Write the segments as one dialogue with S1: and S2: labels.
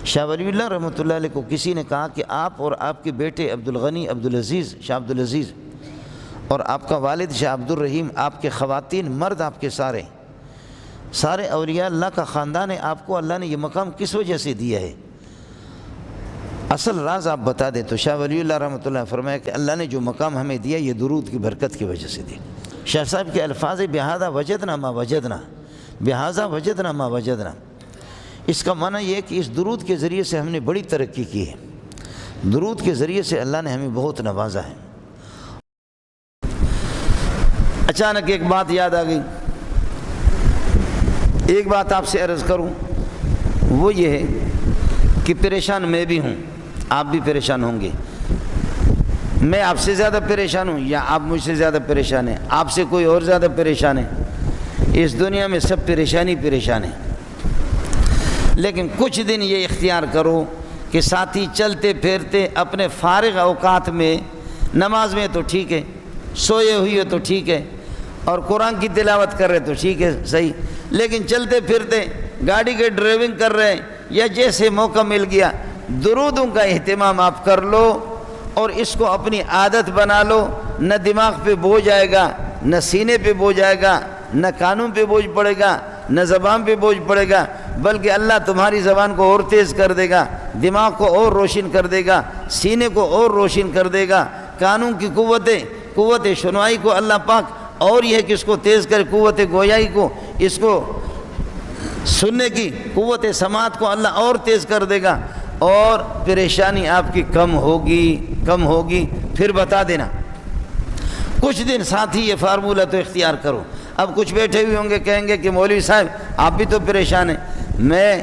S1: شاہ ولی اللہ رحمۃ اللہ علیہ کو کسی نے کہا کہ آپ اور آپ کے بیٹے عبدالغنی عبدالعزیز شاہ عبدالعزیز اور آپ کا والد شاہ عبدالرحیم، آپ کے خواتین مرد آپ کے سارے اولیاء اللہ کا خاندان ہے، آپ کو اللہ نے یہ مقام کس وجہ سے دیا ہے؟ اصل راز آپ بتا دیں۔ تو شاہ ولی اللہ رحمۃ اللہ نے فرمایا کہ اللہ نے جو مقام ہمیں دیا یہ درود کی برکت کی وجہ سے دی۔ شاہ صاحب کے الفاظ بہذا وجدنا ما وجدنا، بہذا وجدنا ما وجدنا، اس کا معنی یہ ہے کہ اس درود کے ذریعے سے ہم نے بڑی ترقی کی ہے، درود کے ذریعے سے اللہ نے ہمیں بہت نوازا ہے۔ اچانک ایک بات یاد آ گئی، ایک بات آپ سے عرض کروں، وہ یہ ہے کہ پریشان میں بھی ہوں، آپ بھی پریشان ہوں گے۔ میں آپ سے زیادہ پریشان ہوں یا آپ مجھ سے زیادہ پریشان ہیں؟ آپ سے کوئی اور زیادہ پریشان ہے؟ اس دنیا میں سب پریشان ہیں، لیکن کچھ دن یہ اختیار کرو کہ ساتھی چلتے پھرتے اپنے فارغ اوقات میں، نماز میں تو ٹھیک ہے، سوئے ہوئے تو ٹھیک ہے، اور قرآن کی تلاوت کر رہے تو ٹھیک ہے صحیح، لیکن چلتے پھرتے گاڑی کے ڈرائیونگ کر رہے ہیں یا جیسے موقع مل گیا درودوں کا اہتمام آپ کر لو اور اس کو اپنی عادت بنا لو۔ نہ دماغ پہ بوجھ آئے گا، نہ سینے پہ بوجھ آئے گا، نہ کانوں پہ بوجھ پڑے گا، نہ زبان پہ بوجھ پڑے گا، بلکہ اللہ تمہاری زبان کو اور تیز کر دے گا، دماغ کو اور روشن کر دے گا، سینے کو اور روشن کر دے گا، کانوں کی قوت سنوائی کو اللہ پاک اور یہ ہے کہ اس کو تیز کرے، قوت گویائی کو، اس کو سننے کی قوت سماعت کو اللہ اور تیز کر دے گا، اور پریشانی آپ کی کم ہوگی۔ پھر بتا دینا، کچھ دن ساتھ ہی یہ فارمولہ تو اختیار کرو۔ اب کچھ بیٹھے ہوئے ہوں گے، کہیں گے کہ مولوی صاحب آپ بھی تو پریشان ہیں۔ میں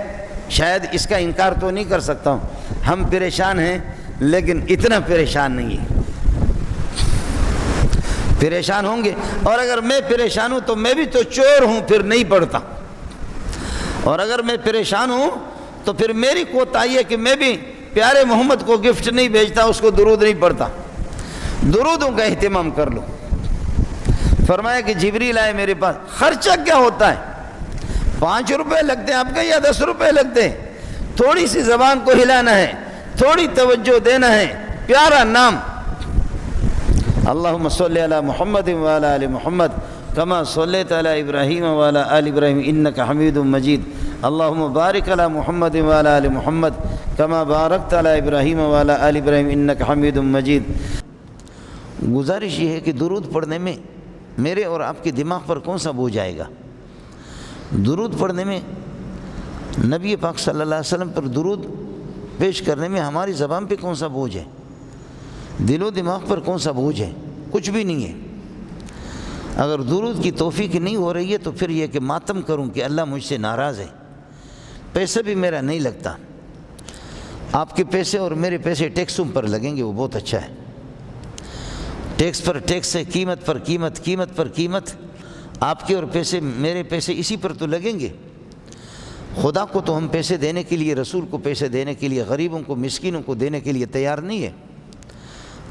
S1: شاید اس کا انکار تو نہیں کر سکتا ہوں، ہم پریشان ہیں لیکن اتنا پریشان نہیں ہے۔ پریشان ہوں گے، اور اگر میں پریشان ہوں تو میں بھی تو چور ہوں، پھر نہیں پڑھتا، اور اگر میں پریشان ہوں تو پھر میری کوتاہی ہے کہ میں بھی پیارے محمد کو گفٹ نہیں بھیجتا، اس کو درود نہیں پڑھتا۔ درودوں کا اہتمام کر لو۔ فرمایا کہ جبریل آئے میرے پاس، خرچہ کیا ہوتا ہے؟ 5 روپے لگتے ہیں آپ کا یا 10 روپے لگتے ہیں؟ تھوڑی سی زبان کو ہلانا ہے، تھوڑی توجہ دینا ہے، پیارا نام اللہم صلی علی محمد وعلی آل محمد کما صلیت علی ابراہیم وعلی آل ابراہیم انک حمید مجید، اللہم بارک علی محمد وعلی آل محمد کما بارکت علی ابراہیم وعلی آل ابراہیم انک حمید مجید۔ گزارش یہ ہے کہ درود پڑھنے میں میرے اور آپ کے دماغ پر کون سا بوجھ آئے گا؟ درود پڑھنے میں، نبی پاک صلی اللہ علیہ وسلم پر درود پیش کرنے میں ہماری زبان پہ کون سا بوجھ ہے؟ دل و دماغ پر کون سا بوجھ ہے؟ کچھ بھی نہیں ہے۔ اگر درود کی توفیق نہیں ہو رہی ہے تو پھر یہ کہ ماتم کروں کہ اللہ مجھ سے ناراض ہے، پیسہ بھی میرا نہیں لگتا، آپ کے پیسے اور میرے پیسے ٹیکسوں پر لگیں گے، وہ بہت اچھا ہے۔ ٹیکس پر ٹیکس ہے، قیمت پر قیمت، قیمت پر قیمت، آپ کے اور پیسے میرے پیسے اسی پر تو لگیں گے۔ خدا کو تو ہم پیسے دینے کے لیے، رسول کو پیسے دینے کے لیے، غریبوں کو مسکینوں کو دینے کے لیے تیار نہیں ہے۔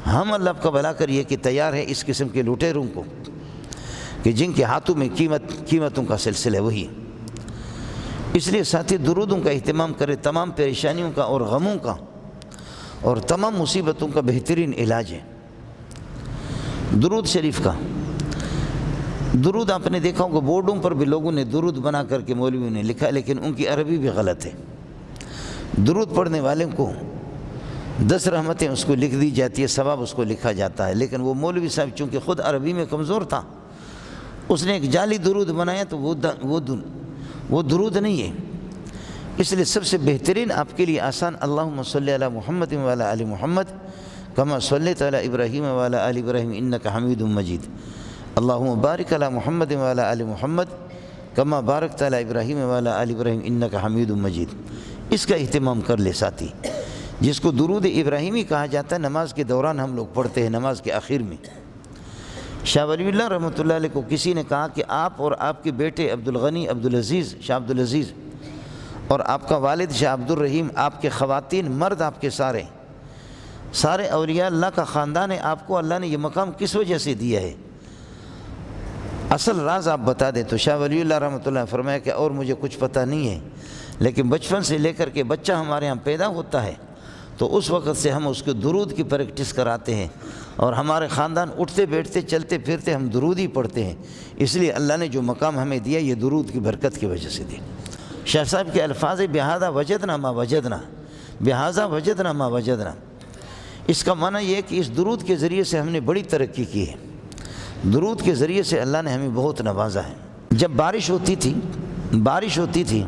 S1: ہم اللہ کا بھلا کریے کہ تیار ہے اس قسم کے لٹیروں کو کہ جن کے ہاتھوں میں قیمتوں کا سلسلہ ہے وہی۔ اس لیے ساتھی درودوں کا اہتمام کرے، تمام پریشانیوں کا اور غموں کا اور تمام مصیبتوں کا بہترین علاج ہے درود شریف کا۔ درود آپ نے دیکھا ہوگا بورڈوں پر بھی لوگوں نے درود بنا کر کے مولویوں نے لکھا، لیکن ان کی عربی بھی غلط ہے۔ درود پڑھنے والوں کو 10 رحمتیں اس کو لکھ دی جاتی ہے، ثواب اس کو لکھا جاتا ہے، لیکن وہ مولوی صاحب چونکہ خود عربی میں کمزور تھا، اس نے ایک جعلی درود بنایا تو وہ درود نہیں ہے۔ اس لیے سب سے بہترین آپ کے لیے آسان اللہم صلی علی محمد وعلی آل محمد کما صلیت علی ابراہیم وعلی آل ابراہیم انک حمید مجید، اللہم بارک علی محمد وعلی آل محمد کما بارکت علی ابراہیم وعلی آل ابراہیم انک حمید مجید۔ اس کا اہتمام کر لے ساتھی، جس کو درود ابراہیمی کہا جاتا ہے، نماز کے دوران ہم لوگ پڑھتے ہیں، نماز کے آخر میں۔ شاہ ولی اللہ رحمۃ اللہ علیہ کو کسی نے کہا کہ آپ اور آپ کے بیٹے عبدالغنی عبدالعزیز شاہ عبدالعزیز اور آپ کا والد شاہ عبدالرحیم، آپ کے خواتین مرد آپ کے سارے اولیاء اللہ کا خاندان ہے، آپ کو اللہ نے یہ مقام کس وجہ سے دیا ہے؟ اصل راز آپ بتا دیں۔ تو شاہ ولی اللہ رحمۃ اللہ نے فرمایا کہ اور مجھے کچھ پتہ نہیں ہے، لیکن بچپن سے لے کر کے بچہ ہمارے ہاں پیدا ہوتا ہے تو اس وقت سے ہم اس کو درود کی پریکٹس کراتے ہیں، اور ہمارے خاندان اٹھتے بیٹھتے چلتے پھرتے ہم درود ہی پڑھتے ہیں۔ اس لیے اللہ نے جو مقام ہمیں دیا یہ درود کی برکت کی وجہ سے دی۔ شاہ صاحب کے الفاظ بہذا وجدنا ما وجدنا، بہذا وجدنا ما وجدنا، اس کا معنی یہ ہے کہ اس درود کے ذریعے سے ہم نے بڑی ترقی کی ہے، درود کے ذریعے سے اللہ نے ہمیں بہت نوازا ہے۔ جب بارش ہوتی تھی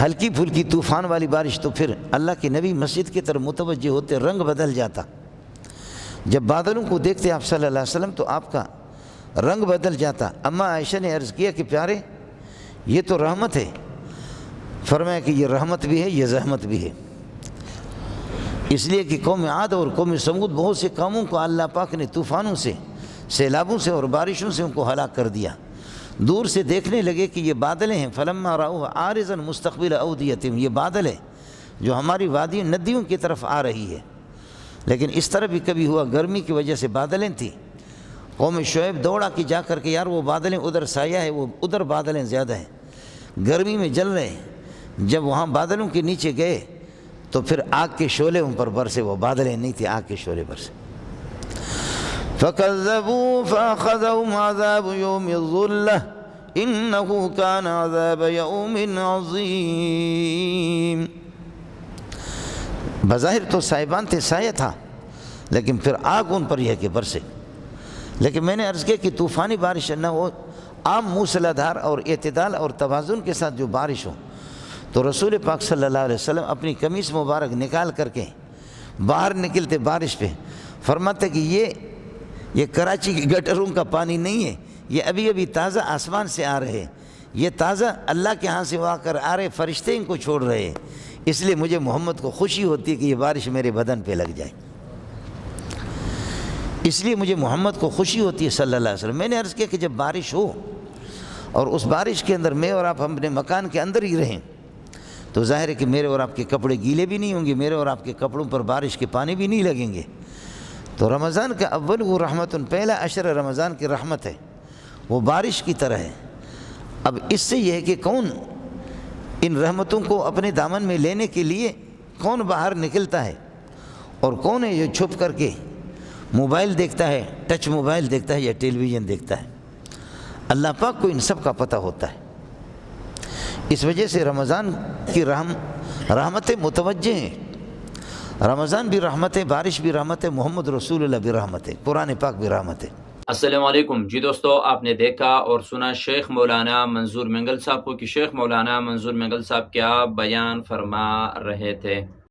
S1: ہلکی پھلکی طوفان والی بارش، تو پھر اللہ کے نبی مسجد کی طرف متوجہ ہوتے، رنگ بدل جاتا۔ جب بادلوں کو دیکھتے آپ صلی اللہ علیہ وسلم تو آپ کا رنگ بدل جاتا۔ اماں عائشہ نے عرض کیا کہ پیارے یہ تو رحمت ہے۔ فرمایا کہ یہ رحمت بھی ہے، یہ زحمت بھی ہے، اس لیے کہ قوم عاد اور قوم سمود بہت سے قوموں کو اللہ پاک نے طوفانوں سے، سیلابوں سے اور بارشوں سے ان کو ہلاک کر دیا۔ دور سے دیکھنے لگے کہ یہ بادلیں ہیں، فلما رأوه عارضا مستقبل اودیتہم، یہ بادل ہے جو ہماری وادیوں ندیوں کی طرف آ رہی ہے۔ لیکن اس طرح بھی کبھی ہوا، گرمی کی وجہ سے بادلیں تھیں، قوم شعیب دوڑا کہ جا کر کے یار وہ بادلیں ادھر سایہ ہے، وہ ادھر بادلیں زیادہ ہیں، گرمی میں جل رہے ہیں۔ جب وہاں بادلوں کے نیچے گئے تو پھر آگ کے شعلے ان پر برسے، وہ بادلیں نہیں تھی، آگ کے شعلے برسے۔ فَكَذَّبُوا فَأَخَذَهُمْ عَذَابُ يَوْمِ الظُّلَّةِ إِنَّهُ كَانَ عَذَابَ يَوْمٍ عَظِيمٍ۔ بظاہر تو سائبان تھے، سایہ تھا، لیکن پھر آگ ان پر یہ کہ برسے۔ لیکن میں نے عرض کیا کہ طوفانی بارش نہ ہو، عام موسلادھار اور اعتدال اور توازن کے ساتھ جو بارش ہو، تو رسول پاک صلی اللہ علیہ وسلم اپنی قمیص مبارک نکال کر کے باہر نکلتے بارش پہ، فرماتے کہ یہ کراچی کی گٹروں کا پانی نہیں ہے، یہ ابھی ابھی تازہ آسمان سے آ رہے، یہ تازہ اللہ کے ہاں سے آ کر آ رہے، فرشتے ان کو چھوڑ رہے ہیں، اس لیے مجھے محمد کو خوشی ہوتی ہے کہ یہ بارش میرے بدن پہ لگ جائے، اس لیے مجھے محمد کو خوشی ہوتی ہے صلی اللہ علیہ وسلم۔ میں نے عرض کیا کہ جب بارش ہو اور اس بارش کے اندر میں اور آپ اپنے مکان کے اندر ہی رہیں تو ظاہر ہے کہ میرے اور آپ کے کپڑے گیلے بھی نہیں ہوں گے، میرے اور آپ کے کپڑوں پر بارش کے پانی بھی نہیں لگیں گے۔ تو رمضان کا اول وہ رحمت، پہلا عشر رمضان کی رحمت ہے، وہ بارش کی طرح ہے۔ اب اس سے یہ ہے کہ کون ان رحمتوں کو اپنے دامن میں لینے کے لیے کون باہر نکلتا ہے، اور کون ہے جو چھپ کر کے موبائل دیکھتا ہے، ٹچ موبائل دیکھتا ہے یا ٹیلی ویژن دیکھتا ہے۔ اللہ پاک کو ان سب کا پتہ ہوتا ہے۔ اس وجہ سے رمضان کی رحمتیں متوجہ ہیں، رمضان بھی رحمت ہے، بارش بھی رحمت ہے، محمد رسول اللہ بھی رحمت ہے، قرآن پاک بھی رحمت ہے۔
S2: السلام علیکم جی دوستو، آپ نے دیکھا اور سنا شیخ مولانا منظور منگل صاحب کو کہ شیخ مولانا منظور منگل صاحب کیا بیان فرما رہے تھے۔